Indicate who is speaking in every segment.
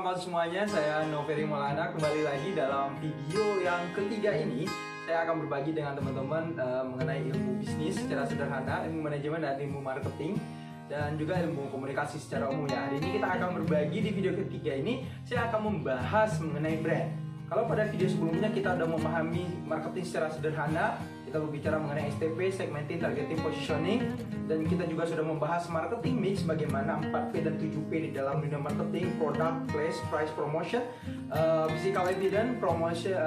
Speaker 1: selamat semuanya. Saya Noveri Maulana kembali lagi dalam video yang ketiga ini. Saya akan berbagi dengan teman-teman mengenai ilmu bisnis secara sederhana, ilmu manajemen dan ilmu marketing, dan juga ilmu komunikasi secara umum ya. Hari ini kita akan berbagi di video ketiga ini. Saya akan membahas mengenai brand. Kalau pada video sebelumnya kita sudah memahami marketing secara sederhana, kita berbicara mengenai STP, segmenting, targeting, positioning, dan kita juga sudah membahas marketing mix, bagaimana 4P dan 7P di dalam dunia marketing, product, place, price, promotion, physical evidence, promotion,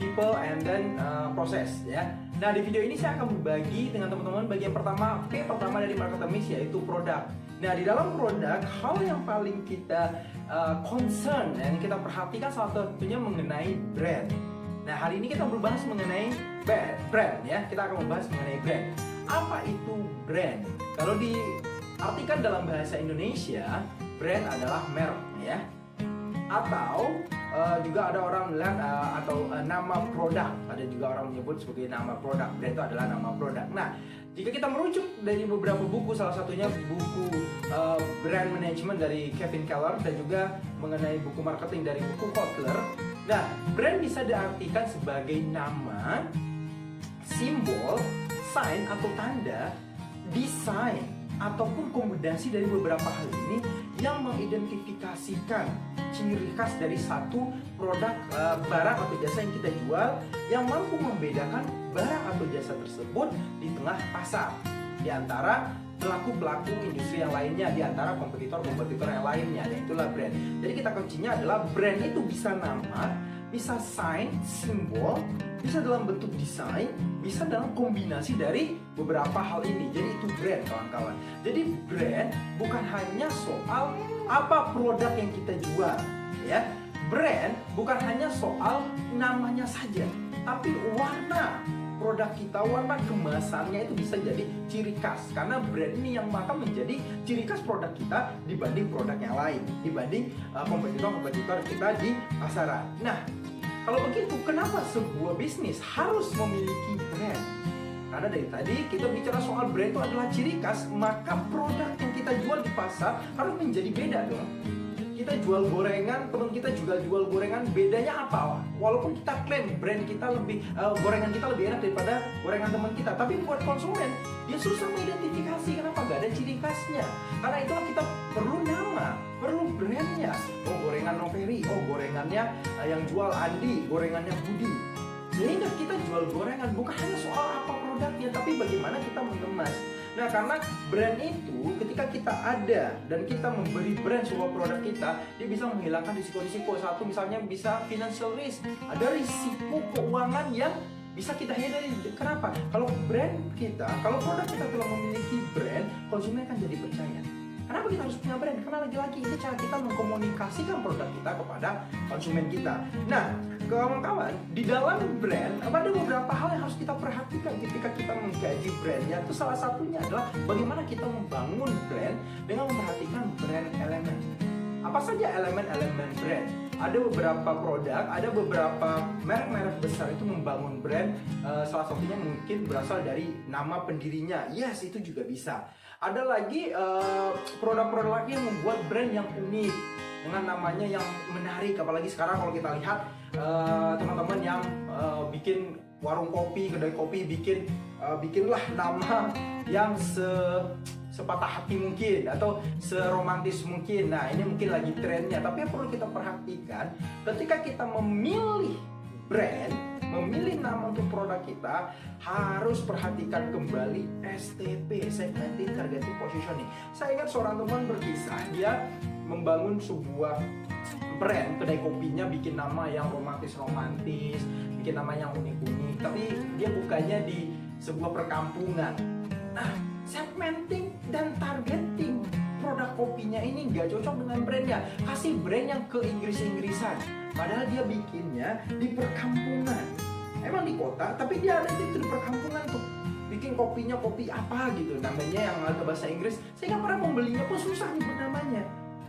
Speaker 1: people, and then process ya. Nah, di video ini saya akan berbagi dengan teman-teman bagian pertama, P pertama dari marketing mix, yaitu produk. Nah, di dalam produk, hal yang paling kita concern yang kita perhatikan salah satunya mengenai brand. Nah, hari ini kita berbahas mengenai brand ya. Kita akan membahas mengenai brand. Apa itu brand? Kalau diartikan dalam bahasa Indonesia, brand adalah merek ya. Atau juga ada orang melihat atau nama produk. Ada juga orang menyebut sebagai nama produk. Brand itu adalah nama produk. Nah, jika kita merujuk dari beberapa buku, salah satunya buku Brand Management dari Kevin Keller, dan juga mengenai buku marketing dari buku Kotler. Nah, brand bisa diartikan sebagai nama, simbol, sign atau tanda, desain, ataupun kombinasi dari beberapa hal ini yang mengidentifikasikan ciri khas dari satu produk, barang atau jasa yang kita jual, yang mampu membedakan barang atau jasa tersebut di tengah pasar di antara pelaku-pelaku industri yang lainnya, di antara kompetitor-kompetitor yang lainnya. Dan itulah brand. Jadi kita kuncinya adalah brand itu bisa nama, bisa sign, simbol, bisa dalam bentuk desain, bisa dalam kombinasi dari beberapa hal ini. Jadi itu brand, kawan-kawan. Jadi brand bukan hanya soal apa produk yang kita jual ya. Brand bukan hanya soal namanya saja, tapi warna produk kita, warna kemasannya itu bisa jadi ciri khas. Karena brand ini yang akan menjadi ciri khas produk kita dibanding produk yang lain, dibanding kompetitor-kompetitor kita di pasaran. Nah, kalau begitu, kenapa sebuah bisnis harus memiliki brand? Karena dari tadi kita bicara soal brand itu adalah ciri khas, maka produk yang kita jual di pasar harus menjadi beda dong. Kita jual gorengan, teman kita juga jual gorengan, bedanya apa? Walaupun kita klaim brand kita gorengan kita lebih enak daripada gorengan teman kita, tapi buat konsumen dia susah mengidentifikasi. Kenapa? Gak ada ciri khasnya. Karena itulah kita perlu nama, perlu brandnya. Oh, gorengan Noveri, oh gorengannya yang jual Andi, gorengannya Budi. Sehingga kita jual gorengan bukan hanya soal apa produknya, tapi bagaimana kita mengemas. Nah, karena brand itu ketika kita ada dan kita memberi brand sebuah produk kita, dia bisa menghilangkan risiko-risiko. Satu misalnya bisa financial risk, ada risiko keuangan yang bisa kita hindari. Kenapa? Kalau brand kita, kalau produk kita telah memiliki brand, konsumen akan jadi percaya. Kenapa kita harus punya brand? Karena lagi-lagi ini cara kita mengkomunikasikan produk kita kepada konsumen kita. Nah, kawan-kawan, di dalam brand ada beberapa hal yang harus kita perhatikan ketika kita menggaji brand. Yaitu salah satunya adalah bagaimana kita membangun brand dengan memperhatikan brand elemen. Apa saja elemen-elemen brand? Ada beberapa produk, ada beberapa merek-merek besar itu membangun brand. Salah satunya mungkin berasal dari nama pendirinya. Yes, itu juga bisa. Ada lagi produk-produk lagi yang membuat brand yang unik dengan namanya yang menarik. Apalagi sekarang kalau kita lihat teman-teman yang bikin warung kopi, kedai kopi, bikinlah nama yang sepatah hati mungkin atau seromantis mungkin. Nah, ini mungkin lagi trennya. Tapi yang perlu kita perhatikan ketika kita memilih brand, memilih nama untuk produk kita, harus perhatikan kembali STP, segmenting, targeting, positioning. Saya ingat seorang teman berkisah, dia membangun sebuah brand kedai kopinya, bikin nama yang romantis-romantis, bikin nama yang unik-unik, tapi dia bukanya di sebuah perkampungan. Nah, segmenting dan targeting produk kopinya ini nggak cocok dengan brandnya. Kasih brand yang ke Inggris-Inggrisan, padahal dia bikinnya di perkampungan. Emang di kota, tapi dia ada di perkampungan tuh. Bikin kopinya kopi apa gitu, namanya yang agak bahasa Inggris, sehingga para pembelinya pun susah nyebut namanya.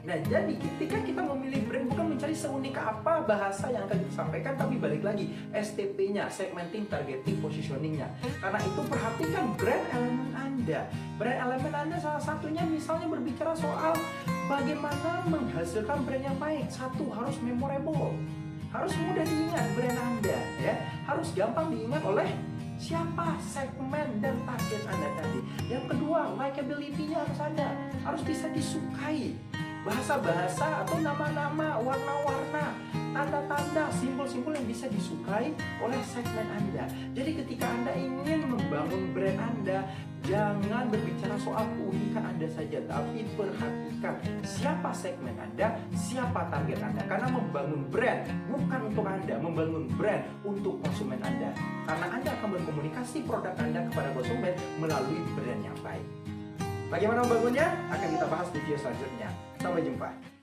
Speaker 1: Nah, jadi ketika kita memilih brand bukan mencari seunik apa bahasa yang akan disampaikan, tapi balik lagi STP-nya, segmenting, targeting, positioning-nya. Karena itu perhatikan brand elemen Anda. Brand elemen Anda salah satunya misalnya berbicara soal Bagaimana menghasilkan brand yang baik? Satu, harus memorable, harus mudah diingat brand Anda, ya. Harus gampang diingat oleh siapa, segmen dan target Anda tadi. Yang kedua, likability-nya harus ada, harus bisa disukai. Bahasa-bahasa atau nama-nama, warna-warna, tanda-tanda, simbol-simbol yang bisa disukai oleh segmen Anda. Jadi ketika Anda ingin membangun brand Anda, jangan berbicara soal keunikan Anda saja, tapi perhatikan siapa segmen Anda, siapa target Anda. Karena membangun brand bukan untuk Anda, membangun brand untuk konsumen Anda. Karena Anda akan berkomunikasi produk Anda kepada konsumen melalui brand yang baik. Bagaimana membangunnya? Akan kita bahas di video selanjutnya. Sampai jumpa.